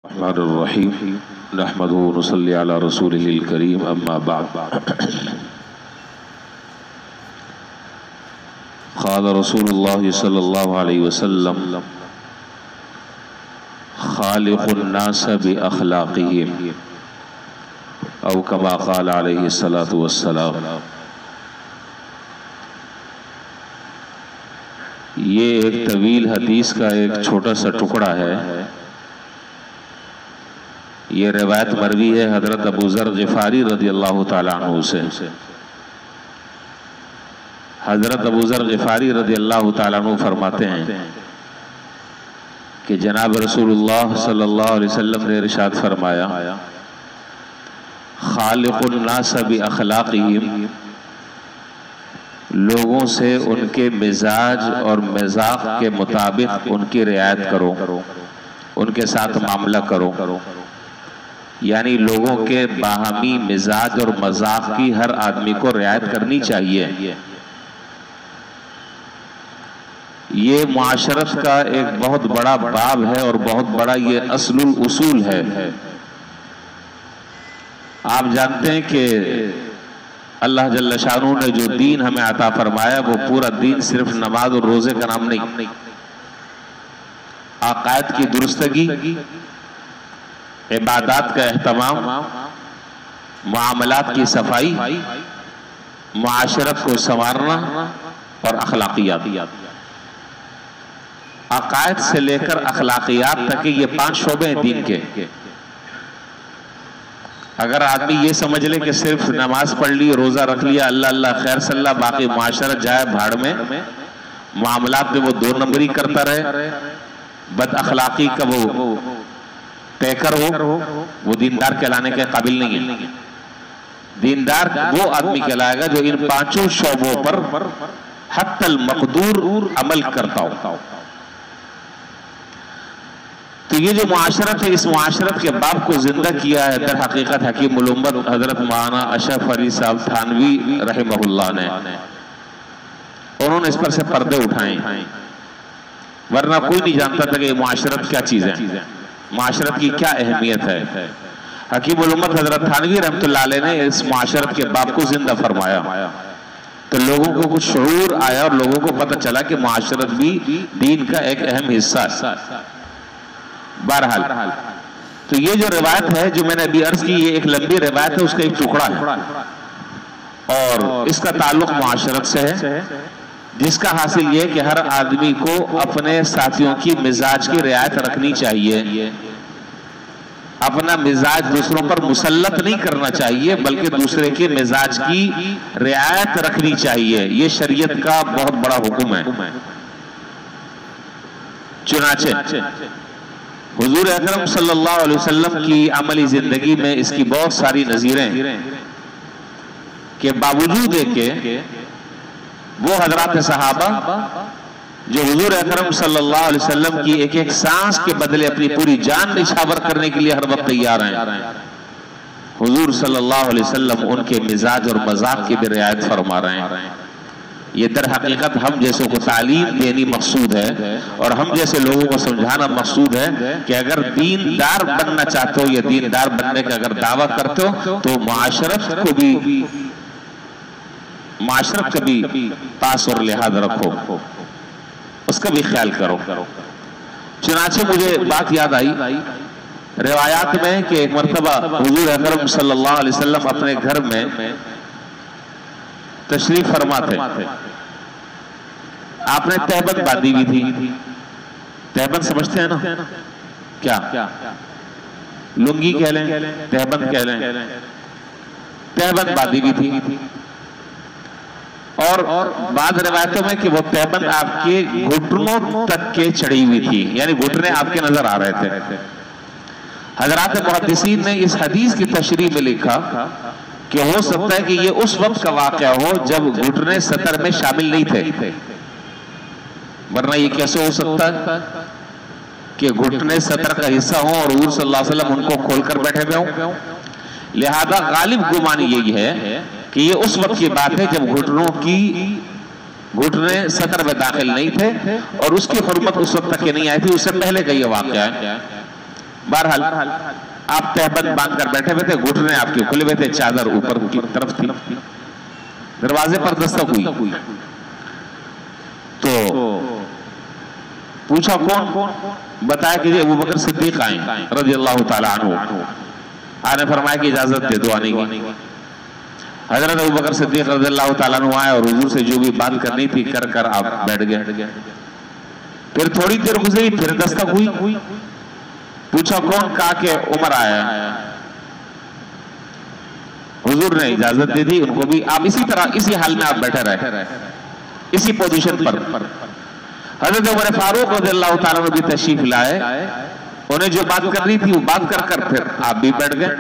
रहमानिर्रहीम नहमदुहु व नसल्ली अला रसूलिहिल करीम अम्मा बाद। क़ाल रसूलुल्लाह सल्लल्लाहु अलैहि वसल्लम ख़ालिक़ुन नास बि अख़लाक़िहिम औ कमा क़ाल अलैहि सलातु वस्सलाम। ये एक तवील हदीस का एक छोटा सा टुकड़ा है। ये रिवायत मरवी है हजरत अबू ज़र ग़िफ़ारी रज़ियल्लाहु ताला अन्हु से। हजरत अबू ज़र ग़िफ़ारी रज़ियल्लाहु ताला अन्हु फरमाते हैं कि जनाब रसूलुल्लाह सल्लल्लाहु अलैहि वसल्लम ने इरशाद फरमाया, ख़ालिक़ुन नास बि अख़लाक़िहिम, लोगों से उनके मिजाज और मज़ाक़ के मुताबिक उनकी रियायत करो, उनके साथ मामला करो। यानी लोगों के बाहमी मिजाज और मज़ाक़ की हर आदमी को रियायत करनी चाहिए। ये मुआशरत का एक बहुत बड़ा बाब है और बहुत बड़ा ये असलुल उसूल है। आप जानते हैं कि अल्लाह जल्ल शानू ने जो दीन हमें अता फरमाया वो पूरा दीन सिर्फ नमाज और रोजे का नाम नहीं, अक़ायद की दुरुस्तगी, इबादत का एहतमाम, मामलात की सफाई, मुआशरत को संवारना और अखलाकियात। अक़ायद से लेकर अखलाकियात तक ये 5 शोबे हैं दीन के। अगर आदमी ये समझ ले कि सिर्फ नमाज पढ़ ली, रोजा रख लिया, अल्लाह अल्लाह खैर सल्ला, बाकी मुआशरत जाए भाड़ में, मामलात में वो 2 नंबरी करता रहे, बद अखलाकी का वो पैकर हो, वो दीनदार कहलाने के काबिल नहीं है। दीनदार वो आदमी कहलाएगा जो इन 5 शोबों पर हत्तल मक़दूर अमल करता हो। तो ये जो मुआशरत है, इस मुआशरत के बाब को जिंदा किया है दर हकीकत हकीम उल उम्मत हजरत मौलाना अशरफ अली साहब थानवी रहमहुल्लाह ने। उन्होंने इस पर से पर्दे उठाए, वरना कोई नहीं जानता था कि ये मुआशरत क्या चीज है, मुआशरत की क्या अहमियत है। हकीम उल उम्मत हजरत थानवी रहमतुल्लाह अलैह ने इस मुआशरत के बाब को जिंदा फरमाया, तो लोगों को कुछ शऊर आया और लोगों को पता चला कि मुआशरत भी दीन का एक अहम हिस्सा है। बहरहाल, तो ये जो रिवायत है जो मैंने अभी अर्ज की, ये एक लंबी रिवायत है, उसका एक टुकड़ा है और इसका ताल्लुक मुआशरत से है, जिसका हासिल ये कि हर आदमी को अपने साथियों की मिजाज की रियायत रखनी चाहिए। अपना मिजाज दूसरों पर मुसल्लत नहीं करना चाहिए, बल्कि दूसरे के मिजाज की रियायत रखनी चाहिए। ये शरीयत का बहुत बड़ा हुक्म है। चुनाचे हुजूर अकरम सल्लल्लाहु अलैहि वसल्लम की अमली जिंदगी में इसकी बहुत सारी नज़ीरें के बावजूद के वो हजरात सहाबा जो हुजूर अकरम सल्लल्लाहु अलैहि वसल्लम की एक एक सांस के बदले अपनी पूरी जान निछावर करने के लिए हर वक्त तैयार हैं, हुजूर सल्लल्लाहु अलैहि वसल्लम उनके मिजाज और मजाक की भी रियायत फरमा रहे हैं। ये दर हकीकत हम जैसों को तालीम देनी मकसूद है और हम जैसे लोगों को समझाना मकसूद है कि अगर दीनदार बनना चाहते हो या दीनदार बनने का अगर दावा करते हो तो मुआशरत का भी पास और लिहाज रखो, उसका भी ख्याल करो। चुनाचे मुझे बात याद आई रिवायात में कि एक मरतबा हुजूर अकरम सल्लल्लाहु अलैहि वसल्लम अपने घर में तशरीफ फरमा थे। आपने तहबत बांधी हुई थी। तहबत समझते हैं ना क्या? लुंगी कह लें, तहबत कह लें। तहबत बांधी हुई थी और बाद रिवायतों में कि वो तहबत आपके घुटनों तक के चढ़ी हुई थी, यानी घुटने आपके नजर आ रहे थे। हजरात मुहद्दिसीन ने इस हदीस की तशरीह में लिखा कि हो सकता है कि ये उस वक्त का वाक़या हो जब घुटने सतर में शामिल नहीं थे, वरना ये कैसे हो सकता है कि घुटने सतर का हिस्सा हो और हुजूर सल्लल्लाहु अलैहि वसल्लम उनको खोलकर बैठे हुए हों। लिहाजा गालिब गुमान यही है कि ये उस वक्त की बात है जब घुटने सतर में दाखिल नहीं थे और उसकी हुर्मत उस वक्त तक नहीं आई थी, उससे पहले का ये वाक़या है। बहरहाल आप तहबंद बांध कर बैठे हुए थे, घुटने आपके खुले हुए थे, चादर ऊपर की तरफ थी। दरवाजे पर दस्तक हुई तो पूछा कौन? बताया कि अबू बकर सिद्दीक आए रज़ियल्लाहु ताला अन्हु। आपने फरमाया कि इजाजत दे दो आने की। हजरत अबू बकर सिद्दीक रज़ियल्लाहु ताला अन्हु आए और हुजूर से जो भी बात करनी थी कर आप बैठ गए। फिर थोड़ी देर गुजरी, फिर दस्तक हुई। पूछा कौन? कहा कि उमर आया। हुजूर ने इजाजत दे दी उनको भी, आप इसी तरह इसी हाल में आप बैठे रहे, इसी पोजीशन पर। हजरत उमर फारूक रज़ियल्लाहु ताला अन्हु भी तशरीफ लाए, उन्हें जो बात करनी थी वो बात कर फिर आप भी बैठ गए।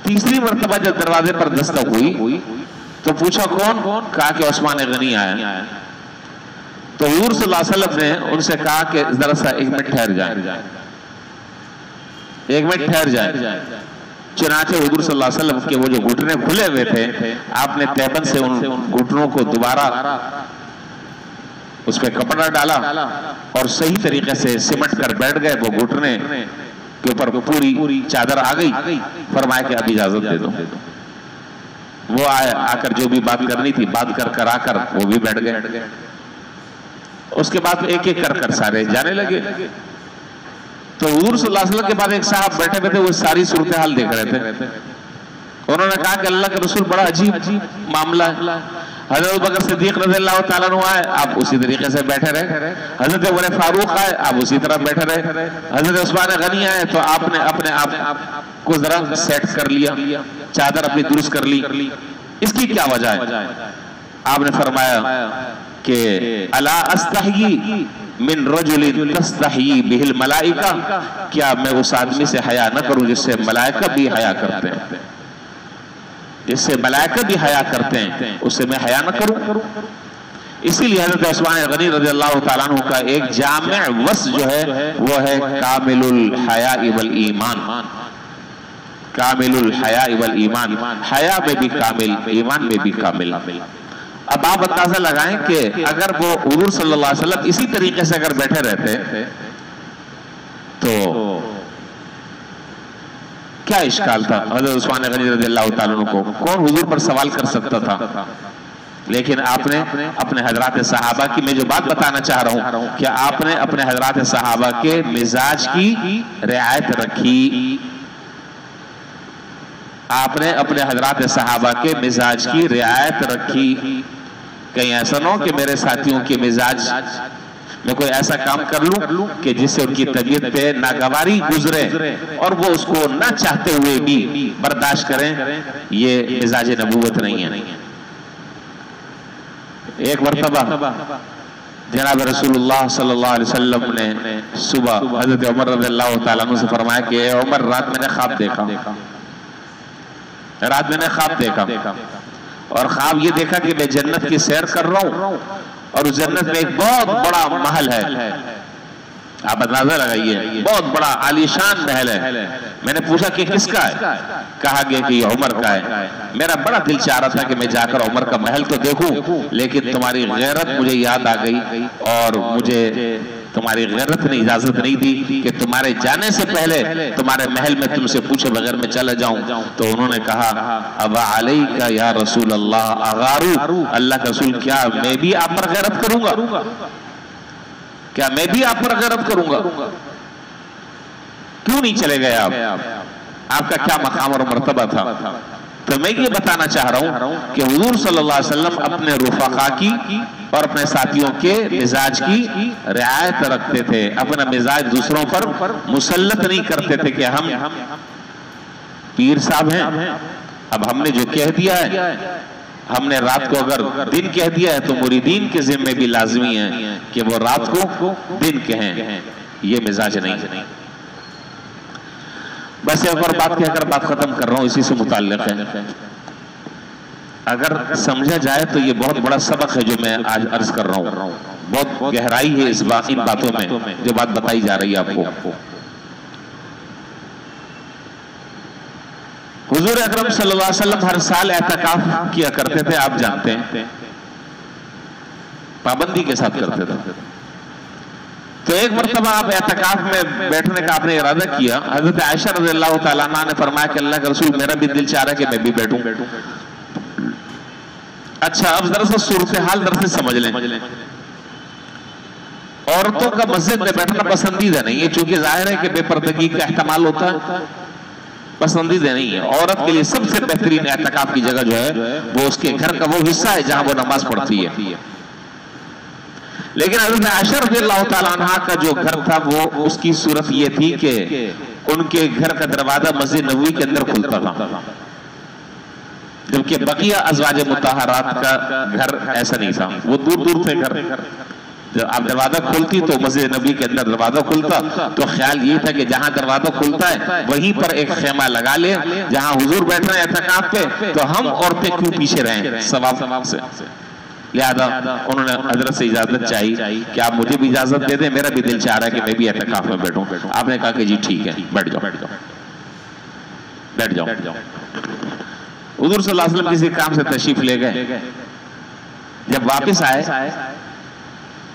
तीसरी मर्तबा जब दरवाजे पर दस्तक हुई तो पूछा कौन? कहा कि उस्मान गनी आया। तो हुजूर सल्लल्लाहु अलैहि वसल्लम ने उनसे कहा कि जरा सा 1 मिनट ठहर जाए, 1 मिनट ठहर जाए। चुनाचे हुजूर सल्लल्लाहु अलैहि वसल्लम के वो जो घुटने खुले हुए थे, आपने तहबंद से उन घुटनों को दोबारा उस पर कपड़ा डाला और सही तरीके से सिमट कर बैठ गए। वो घुटने के ऊपर पूरी चादर आ गई। फरमाया कि अब इजाजत दे दो। वो आए, आकर जो भी बात करनी थी बात कर आकर वो भी बैठ गए। उसके बाद एक एक कर सारे जाने लगे। तो हुजूर सल्लल्लाहु अलैहि वसल्लम के बाद एक साहब बैठे हुए थे, वो सारी सूरत हाल देख रहे थे। उन्होंने कहा कि अल्लाह के रसूल बड़ा अजीब मामला है। हजरत अबू बकर सिद्दीक रज़ियल्लाहु ताला अन्हु आए, आप उसी तरीके से बैठे रहे। हजरत उमर फारूक आए, आप उसी तरह बैठे रहे। हजरत उस्मान गनी आए तो आपने अपने आप को जरा सेट कर लिया, चादर अपनी दुरुस्त कर ली। इसकी क्या वजह है? आपने फरमाया कि अला अस्तही मिन रजुलिन तस्तही बिहिल मलाइका, क्या मैं उस आदमी से हया न करूं जिससे मलाइका भी हया करते हैं, जिससे मलाइका भी हया करते हैं, उससे मैं हया न करूं? इसीलिए हजरत उस्मान गनी रज़ियल्लाहु ताला अन्हु का एक जामे वस जो है वो है कामिलुल हया वल ईमान। कामिलुल हया वल ईमान, हया में भी कामिल, ईमान में भी कामिल। अब आप अंदाजा लगाएं कि अगर वो हुजूर सल्लल्लाहु अलैहि वसल्लम इसी तरीके से अगर बैठे रहते तो क्या इश्काल था? हज़रत उस्मान गनी रज़ियल्लाहु ताला अन्हु को कौन हुजूर पर सवाल कर सकता था? लेकिन आपने अपने हजरात सहाबा की, मैं जो बात बताना चाह रहा हूं कि आपने अपने हजरात सहाबा के मिजाज की रियायत रखी। आपने अपने हजरात सहाबा के मिजाज की रियायत रखी। कहीं ऐसा ना हो कि मेरे साथियों के मिजाज में कोई ऐसा काम कर लूं कि जिससे उनकी तबीयत पे नागवारी गुजरे और वो उसको ना चाहते हुए भी बर्दाश्त करें। ये मिजाज नबूवत नहीं है। एक मर्तबा जनाब रसूलुल्लाह सल्लल्लाहु अलैहि वसल्लम ने सुबह हजरत उमर रज़ियल्लाहु ताला अन्हु से फरमाया कि उमर, रात मैंने ख्वाब देखा और ख्वाब ये देखा कि मैं जन्नत की सैर कर रहा हूं और उस जन्नत में एक बहुत बड़ा महल है। आप अंदाजा लगाइए, बहुत बड़ा आलीशान महल है। मैंने पूछा कि किसका है? कहा गया कि ये उमर का है। मेरा बड़ा दिल चाह रहा था कि मैं जाकर उमर का महल तो देखूं, लेकिन तुम्हारी गैरत मुझे याद आ गई और मुझे तुम्हारी गैरत ने इजाजत नहीं दी कि तुम्हारे जाने से पहले तुम्हारे महल में तुमसे पूछे बगैर मैं चला जाऊं। तो उन्होंने कहा अबा अलैका या रसूल अल्लाह अगारू, अल्लाह का रसूल क्या मैं भी आप पर गैरत करूंगा? क्या मैं भी आप पर गैरत करूंगा? क्यों नहीं चले गए आप? आपका क्या मकाम और मर्तबा था? तो मैं ये बताना चाह रहा हूं कि हुजूर सल्लल्लाहु अलैहि वसल्लम अपने रुफका की और अपने साथियों के मिजाज की रियायत रखते थे। अपना मिजाज दूसरों पर मुसल्लत नहीं करते थे कि हम पीर साहब हैं, अब हमने जो कह दिया है, हमने रात को अगर दिन कह दिया है तो मुरीदीन के जिम्मे भी लाजमी है कि वो रात को दिन कहें। ये मिजाज नहीं। बस एक और बात कहकर बात खत्म कर रहा हूं, इसी से मुताल्लिक है। अगर समझा जाए तो ये बहुत बड़ा सबक है जो मैं आज अर्ज कर रहा हूं। बहुत गहराई है इन बातों में जो बात बताई जा रही है आपको। हुजूर अकरम सल्लल्लाहु अलैहि वसल्लम हर साल एहतिकाफ किया करते थे, आप जानते हैं, पाबंदी के साथ करते थे। तो एक मरतबा आप एतकाफ में बैठने का आपने इरादा किया, हजरत आयशा रज़ियल्लाहु तआला अन्हा ने फरमाया कि अल्लाह के रसूल मेरा भी दिल चाह रहा है कि मैं भी बैठूं। अच्छा, अब जरा सा सूरत हाल दर से समझ लें। औरतों का मस्जिद में बैठना पसंदीदा नहीं है, चूंकि जाहिर है कि बेपर्दगी का एहतमाल होता है, पसंदीदा नहीं है। औरत के लिए सबसे बेहतरीन एतकाफ की जगह जो है वो उसके घर का वो हिस्सा है जहां वो नमाज पढ़ती है। लेकिन हज़रत आयशा रज़ियल्लाहु तआला अन्हा का जो घर था वो उसकी सूरत ये थी कि उनके घर का दरवाजा मस्जिद नबवी के अंदर खुलता था, जबकि बकिया अज़वाज मुतहरात का घर ऐसा नहीं था, वो दूर दूर थे घर। जब आप दरवाजा खुलती तो मस्जिद नबी के अंदर दरवाजा खुलता, तो ख्याल ये था कि जहां दरवाजा खुलता है वहीं पर एक खेमा लगा ले, जहां हुजूर बैठ रहे हैं एतकाफ पे, तो हम औरतें क्यों पीछे रहें सवाब से। लिहाजा उन्होंने हजरत से इजाजत चाहिए कि आप मुझे भी इजाजत दे दें, मेरा भी दिल चाह रहा है कि मैं भी एतकाफ में बैठूं। आपने कहा कि जी ठीक है, बैठ जाओ बैठ जाओ। हुजूर सल्लल्लाहु अलैहि वसल्लम किसी काम से तशरीफ ले गए, जब वापस आए,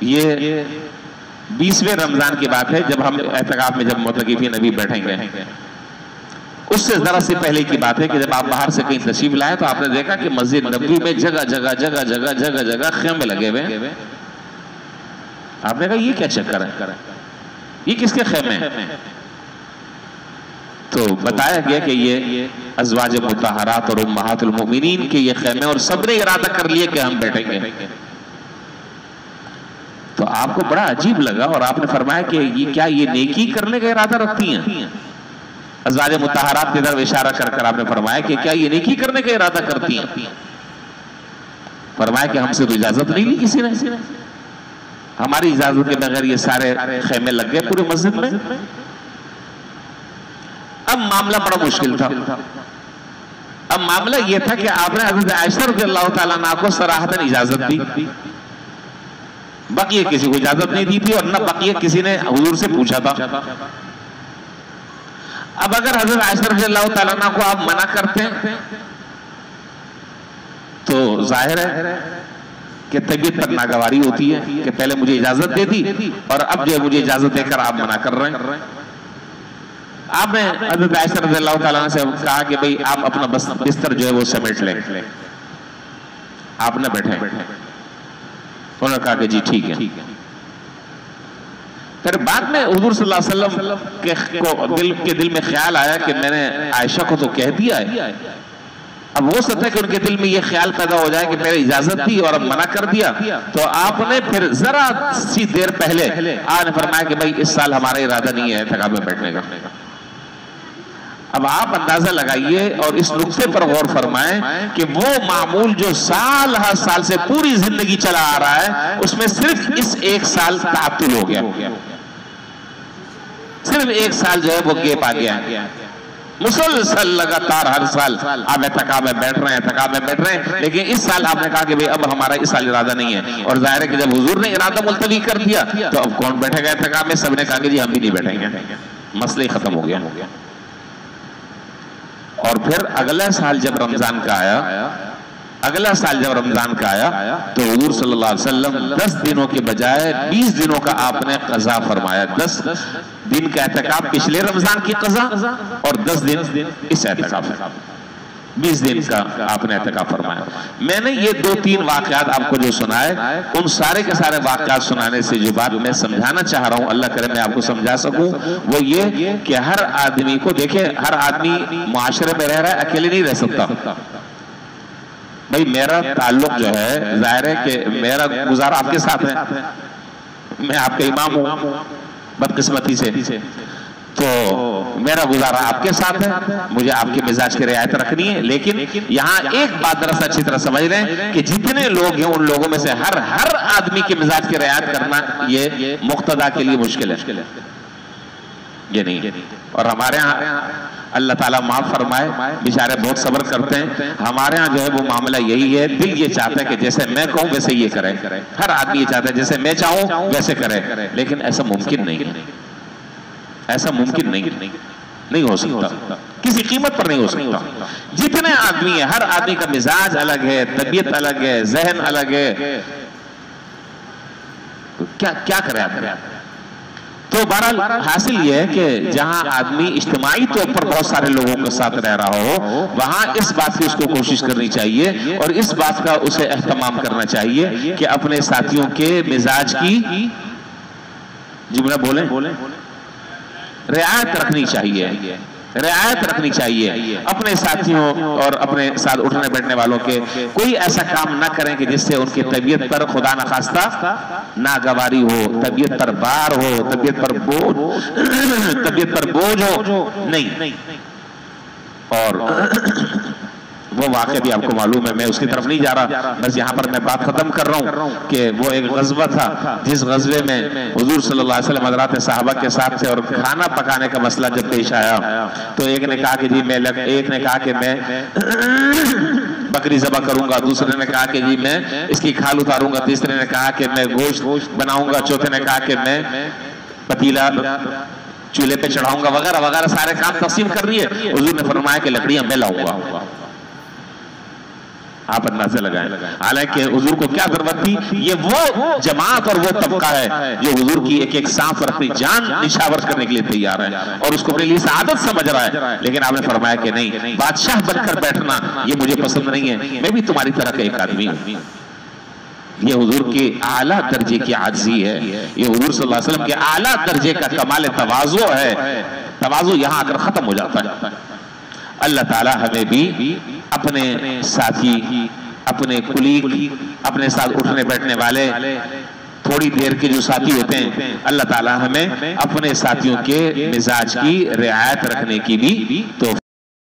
ये 20वें रमजान की बात है, जब हम एतकाफ में जब मुतकीफी नबी बैठेंगे, उससे जरा से पहले की बात है कि जब आप बाहर से कहीं तशरीफ लाए तो आपने देखा कि मस्जिद नबवी में जगह जगह खेमे लगे हुए। आपने कहा ये क्या चक्कर है, ये किसके खेमे हैं? तो बताया गया कि ये अज़वाज मुतहरात और उम्महातुल मोमिनीन के ये खेमे, और सबने इरादा कर लिया कि हम बैठेंगे। तो आपको बड़ा अजीब लगा और आपने फरमाया कि ये क्या ये नेकी करने का इरादा रखती हैं? अज़वाज मुतहरात की तरफ इशारा कर कर आपने फरमाया कि क्या ये नेकी करने का इरादा करती हैं? फरमाया कि हमसे तो इजाजत नहीं ली किसी ने, हमारी इजाजत के बगैर ये सारे खेमे लग गए पूरे मस्जिद में। अब मामला बड़ा मुश्किल था। अब मामला यह था कि आपने हज़रत आयशा रज़ियल्लाहु तआला अन्हा को सराहतन इजाजत दी, बकिया किसी को इजाजत नहीं दी थी, और न बकिया किसी ने हुजूर से पूछा था। अब अगर हज़रत आयशा रज़ियल्लाहु तआला अन्हा को आप मना करते हैं तो जाहिर है कि तबीयत पर नागवारी होती है कि पहले मुझे इजाजत दे दी और अब जो है मुझे इजाजत देकर आप मना कर रहे हैं। आपने हज़रत आयशा रज़ियल्लाहु तआला अन्हा से कहा कि भाई आप अपना बिस्तर जो है वो समेट लें, आप न बैठे। उन्होंने कहा कि जी ठीक है। फिर बाद में हुजूर सल्लल्लाहु अलैहि वसल्लम के दिल में ख्याल आया कि मैंने आयशा को तो कह दिया है, अब हो सकता है कि उनके दिल में ये ख्याल पैदा हो जाए कि पहले इजाजत दी और अब मना कर दिया। तो आपने फिर जरा सी देर पहले आपने फरमाया कि भाई इस साल हमारा इरादा नहीं है एतकाफ में बैठने का। अब आप अंदाजा लगाइए और इस नुक्ते पर गौर फरमाएं कि वो मामूल जो साल हर साल से पूरी जिंदगी चला आ रहा है, उसमें सिर्फ इस एक साल तातुल हो गया, सिर्फ एक साल जो है वो गेप आ गया। मुसलसल लगातार हर साल आप एतकाफ में बैठ रहे हैं, लेकिन इस साल आपने कहा कि भाई अब हमारा इस साल इरादा नहीं है। और जाहिर है कि जब हुजूर ने इरादा मुलतवी कर दिया तो अब कौन बैठेगा एतकाफ में? सबने कहा कि जी हम भी नहीं बैठेंगे, मसला ही खत्म हो गया। और फिर अगला साल जब रमजान का आया, तो हुजूर सल्लल्लाहु अलैहि वसल्लम 10 दिनों के बजाय 20 दिनों का आपने कज़ा फरमाया। 10 दिन का एतकाफ पिछले रमजान की कज़ा और 10 दिन इस एतकाफ, 20 दिन का आपने एतकाफ फरमाया। मैंने ये 2-3 वाक़यात आपको जो सुनाए, उन सारे के सारे वाक़यात सुनाने से जो बात मैं समझाना चाह रहा हूँ, अल्लाह करे मैं आपको समझा सकूं, वो ये कि हर आदमी को देखिए, हर आदमी मुआशरे में रह रहा है, अकेले नहीं रह सकता। भाई मेरा ताल्लुक जो है, जाहिर है कि मेरा गुजारा आपके साथ है, मैं आपका इमाम हूँ बदकिस्मती से, तो मेरा गुजारा आपके साथ है, मुझे आपके मिजाज की रियायत रखनी है। लेकिन यहाँ एक बात दरअसल अच्छी तरह समझ लें कि जितने लोग हैं उन लोगों में से हर आदमी के मिजाज की रियायत करना ये मुक्तदा के लिए मुश्किल है, ये नहीं। और हमारे यहाँ अल्लाह ताला माफ फरमाए, बेचारे बहुत सब्र करते हैं। हमारे यहाँ जो है वो मामला यही है, दिल ये चाहता है कि जैसे मैं कहूँ वैसे ये करे, हर आदमी ये चाहता है जैसे मैं चाहूँ वैसे करे, लेकिन ऐसा मुमकिन नहीं है, ऐसा मुमकिन नहीं हो सकता, किसी कीमत पर नहीं हो सकता। जितने आदमी है, हर आदमी का मिजाज अलग है, तबीयत अलग है, जहन अलग है, तो क्या करें? तो बहरहाल हासिल ये है कि जहां आदमी इज्तिमाई तौर पर बहुत सारे लोगों के साथ रह रहा हो, वहां इस बात की उसको कोशिश करनी चाहिए और इस बात का उसे एहतमाम करना चाहिए कि अपने साथियों के मिजाज की जुमला बोले रियायत रखनी चाहिए, रियायत रखनी चाहिए। अपने साथियों और अपने साथ उठने बैठने वालों के कोई ऐसा काम ना करें कि जिससे उनकी तबीयत पर खुदा न खास्ता नागवारी हो, तबीयत पर भार हो, तबीयत पर बोझ हो, नहीं। और वो वाक़या भी आपको मालूम है, मैं उसकी तरफ नहीं जा रहा, बस यहाँ पर मैं बात खत्म कर रहा हूँ कि वो एक गज़वा था जिस गज़वे में हुज़ूर सल्लल्लाहु अलैहि वसल्लम हज़रात सहाबा के साथ थे और खाना पकाने का मसला जब पेश आया तो एक ने कहा कि जी एक ने कहा कि मैं बकरी ज़बह करूंगा, दूसरे ने कहा कि जी मैं इसकी खाल उतारूंगा, तीसरे ने कहा कि मैं गोश्त बनाऊंगा, चौथे ने कहा कि मैं पतीला चूल्हे पे चढ़ाऊंगा, वगैरह वगैरह सारे काम तकसीम कर रही है। हुज़ूर ने फरमाया कि लकड़ियां मैं लाऊंगा। आप अंदाजा लगाएं, हालांकि हुजूर को क्या जरूरत थी, ये वो जमात और वो तबका है जो हुजूर की एक एक सांस पर अपनी जान निशावर करने के लिए तैयार है और उसको अपने लिए आदत समझ रहा है। लेकिन आपने फरमाया कि नहीं, बादशाह बनकर बैठना ये मुझे पसंद नहीं है, मैं भी तुम्हारी तरह का एक आदमी हूं। ये हुजूर के आला दर्जे की आजिज़ी है, ये हुजूर सल्लल्लाहु अलैहि वसल्लम के आला दर्जे का कमाल तवाज़ु है। तवाज़ु यहां आकर खत्म हो जाता है। अल्लाह ताला हमें भी अपने साथी, अपने कुलीग, अपने साथ उठने बैठने वाले थोड़ी देर के जो साथी होते हैं, अल्लाह ताला हमें अपने साथियों के मिजाज की रियायत रखने की भी तो